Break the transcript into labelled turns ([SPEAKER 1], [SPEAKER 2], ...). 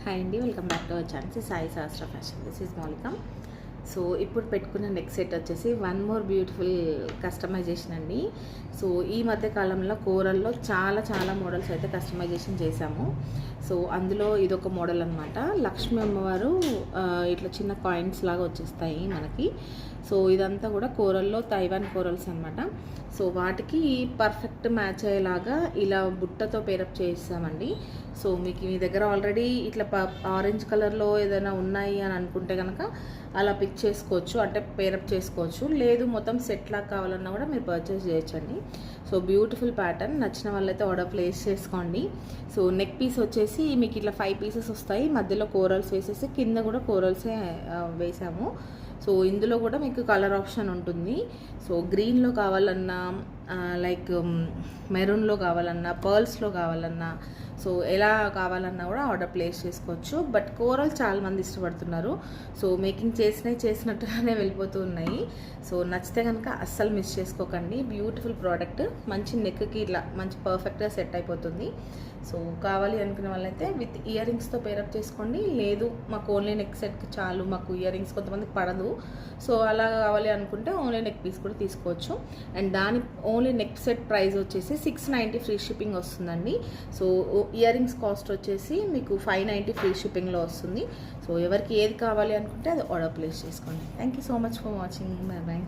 [SPEAKER 1] Hi అండి, welcome back to our channel Sai శాస్త్ర fashion. This is మౌలిక. సో ఇప్పుడు పెట్టుకున్న నెక్ సెట్ వచ్చేసి వన్ మోర్ బ్యూటిఫుల్ కస్టమైజేషన్ అండి. సో ఈ మధ్య కాలంలో కోరల్లో చాలా మోడల్స్ అయితే కస్టమైజేషన్ చేశాము. సో అందులో ఇదొక మోడల్ అనమాట. లక్ష్మీ అమ్మవారు ఇట్లా చిన్న కాయిన్స్ లాగా వచ్చేస్తాయి మనకి. సో ఇదంతా కూడా కోరల్లో తైవాన్ కోరల్స్ అనమాట. సో వాటికి పర్ఫెక్ట్ మ్యాచ్ అయ్యేలాగా ఇలా బుట్టతో పేరప్ చేసామండి. సో మీకు మీ దగ్గర ఆల్రెడీ ఇట్లా ఆరెంజ్ కలర్లో ఏదైనా ఉన్నాయి అని అనుకుంటే కనుక అలా పిక్ చేసుకోవచ్చు, అంటే పేరప్ చేసుకోవచ్చు. లేదు మొత్తం సెట్ లాగా కావాలన్నా కూడా మీరు పర్చేస్ చేయొచ్చండి. సో బ్యూటిఫుల్ ప్యాటర్న్, నచ్చిన వాళ్ళైతే ఆర్డర్ ప్లేస్ చేసుకోండి. సో నెక్ పీస్ వచ్చేసి మీకు ఇట్లా 5 పీసెస్ వస్తాయి. మధ్యలో కోరల్స్ వేసేసి కింద కూడా కోరల్సే వేసాము. సో ఇందులో కూడా మీకు కలర్ ఆప్షన్ ఉంటుంది. సో గ్రీన్లో కావాలన్నా, లైక్ మెరూన్లో కావాలన్నా, పర్ల్స్లో కావాలన్నా, సో ఎలా కావాలన్నా కూడా ఆర్డర్ ప్లేస్ చేసుకోవచ్చు. బట్ కోరల్ చాలామంది ఇష్టపడుతున్నారు. సో మేకింగ్ చేసినట్టుగానే వెళ్ళిపోతూ ఉన్నాయి. సో నచ్చితే కనుక అస్సలు మిస్ చేసుకోకండి. బ్యూటిఫుల్ ప్రోడక్ట్, మంచి నెక్కి ఇట్లా మంచి పర్ఫెక్ట్గా సెట్ అయిపోతుంది. సో కావాలి అనుకునే వాళ్ళైతే విత్ ఇయర్ రింగ్స్తో పేరప్ చేసుకోండి. లేదు మాకు ఓన్లీ నెక్ సెట్కి చాలు, మాకు ఇయర్ రింగ్స్ కొంతమందికి పడదు, సో అలా కావాలి అనుకుంటే ఓన్లీ నెక్ పీస్ కూడా తీసుకోవచ్చు. అండ్ దాని ఓన్లీ నెక్ సెట్ ప్రైస్ వచ్చేసి 690 ఫ్రీ షిప్పింగ్ వస్తుందండి. సో ఇయర్ రింగ్స్ కాస్ట్ వచ్చేసి మీకు 590 ఫ్రీ షిప్పింగ్లో వస్తుంది. సో ఎవరికి ఏది కావాలి అనుకుంటే అది ఆర్డర్ ప్లేస్ చేసుకోండి. Thank you so much for watching. Bye bye.